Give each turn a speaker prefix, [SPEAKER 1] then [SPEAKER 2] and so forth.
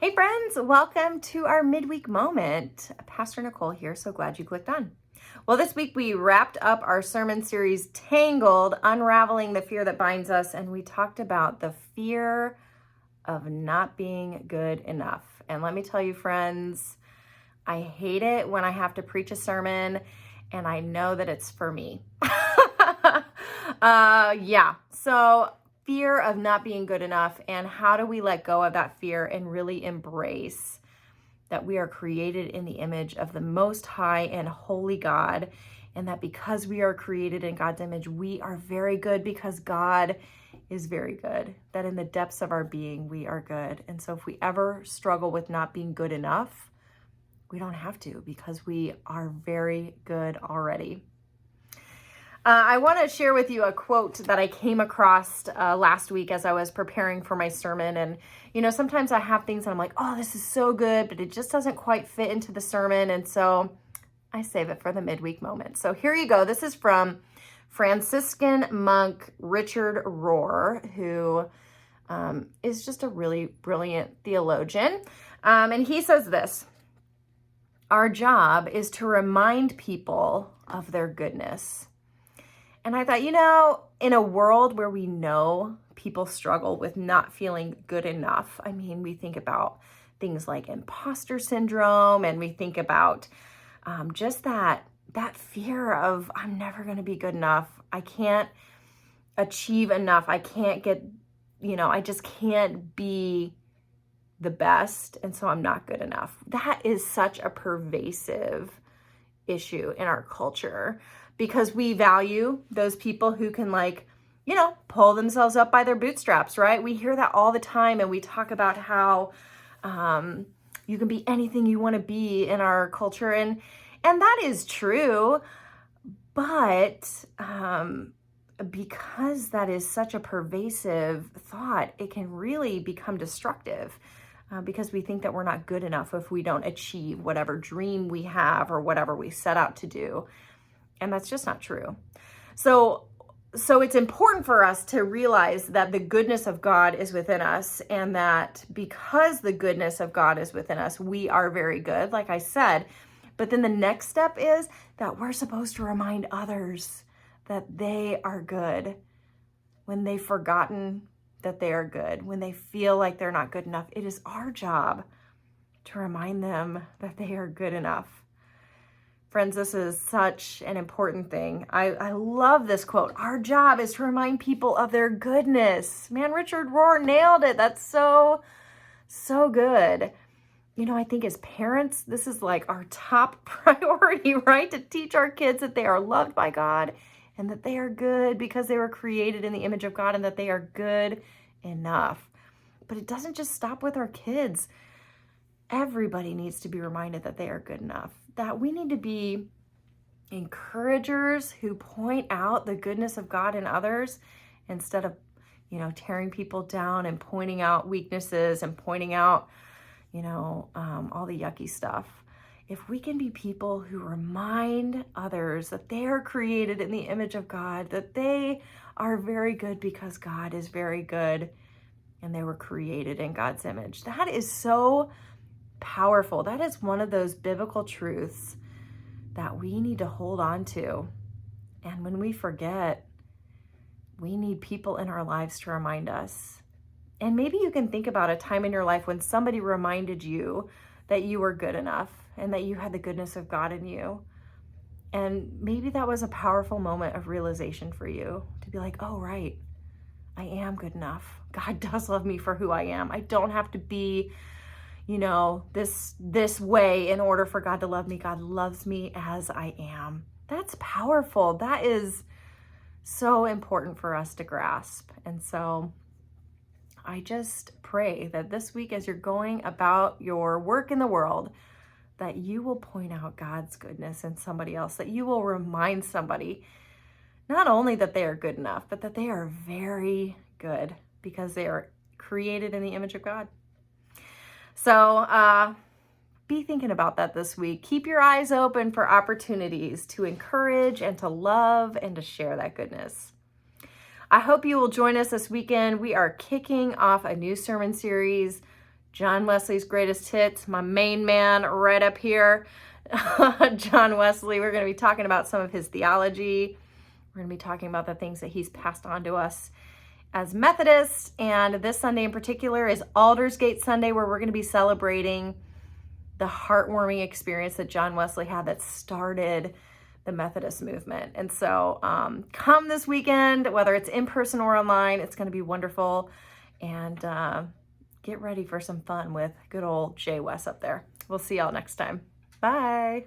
[SPEAKER 1] Hey friends, welcome to our midweek moment. Pastor Nicole here, so glad you clicked on. Well, this week we wrapped up our sermon series, Tangled, Unraveling the Fear That Binds Us, and we talked about the fear of not being good enough. And let me tell you, friends, I hate it when I have to preach a sermon, and I know that it's for me. So fear of not being good enough, and how do we let go of that fear and really embrace that we are created in the image of the Most High and Holy God, and that because we are created in God's image, we are very good because God is very good, that in the depths of our being, we are good. And so if we ever struggle with not being good enough, we don't have to, because we are very good already. I want to share with you a quote that I came across last week as I was preparing for my sermon. And, sometimes I have things and I'm like, oh, this is so good, but it just doesn't quite fit into the sermon. And so I save it for the midweek moment. So here you go. This is from Franciscan monk Richard Rohr, who is just a really brilliant theologian. And he says this: our job is to remind people of their goodness. And I thought, in a world where we know people struggle with not feeling good enough, we think about things like imposter syndrome, and we think about just that fear of, I'm never going to be good enough. I can't achieve enough. I can't get, I just can't be the best. And so I'm not good enough. That is such a pervasive issue in our culture, because we value those people who can pull themselves up by their bootstraps, right? We hear that all the time, and we talk about how you can be anything you want to be in our culture, and that is true, but because that is such a pervasive thought, it can really become destructive. Because we think that we're not good enough if we don't achieve whatever dream we have or whatever we set out to do. And that's just not true. So it's important for us to realize that the goodness of God is within us, and that because the goodness of God is within us, we are very good, like I said. But then the next step is that we're supposed to remind others that they are good when they've forgotten that they are good, when they feel like they're not good enough. It is our job to remind them that they are good enough. Friends, this is such an important thing. I love this quote. Our job is to remind people of their goodness. Man, Richard Rohr nailed it. That's so good. I think as parents, this is like our top priority, right? To teach our kids that they are loved by God, and that they are good because they were created in the image of God, and that they are good enough. But it doesn't just stop with our kids. Everybody needs to be reminded that they are good enough, that we need to be encouragers who point out the goodness of God in others, instead of, tearing people down and pointing out weaknesses and pointing out, all the yucky stuff. If we can be people who remind others that they are created in the image of God, that they are very good because God is very good, and they were created in God's image, that is so powerful. That is one of those biblical truths that we need to hold on to. And when we forget, we need people in our lives to remind us. And maybe you can think about a time in your life when somebody reminded you that you were good enough and that you had the goodness of God in you. And maybe that was a powerful moment of realization for you, to be like, oh, right, I am good enough. God does love me for who I am. I don't have to be, this way in order for God to love me. God loves me as I am. That's powerful. That is so important for us to grasp. And so I just pray that this week, as you're going about your work in the world, that you will point out God's goodness in somebody else, that you will remind somebody not only that they are good enough, but that they are very good because they are created in the image of God. So be thinking about that this week. Keep your eyes open for opportunities to encourage and to love and to share that goodness. I hope you will join us this weekend. We are kicking off a new sermon series, John Wesley's greatest hits, my main man right up here, John Wesley. We're going to be talking about some of his theology. We're going to be talking about the things that he's passed on to us as Methodists. And this Sunday in particular is Aldersgate Sunday, where we're going to be celebrating the heartwarming experience that John Wesley had that started the Methodist movement. And so come this weekend, whether it's in person or online, it's going to be wonderful. And get ready for some fun with good old Jay West up there. We'll see y'all next time. Bye.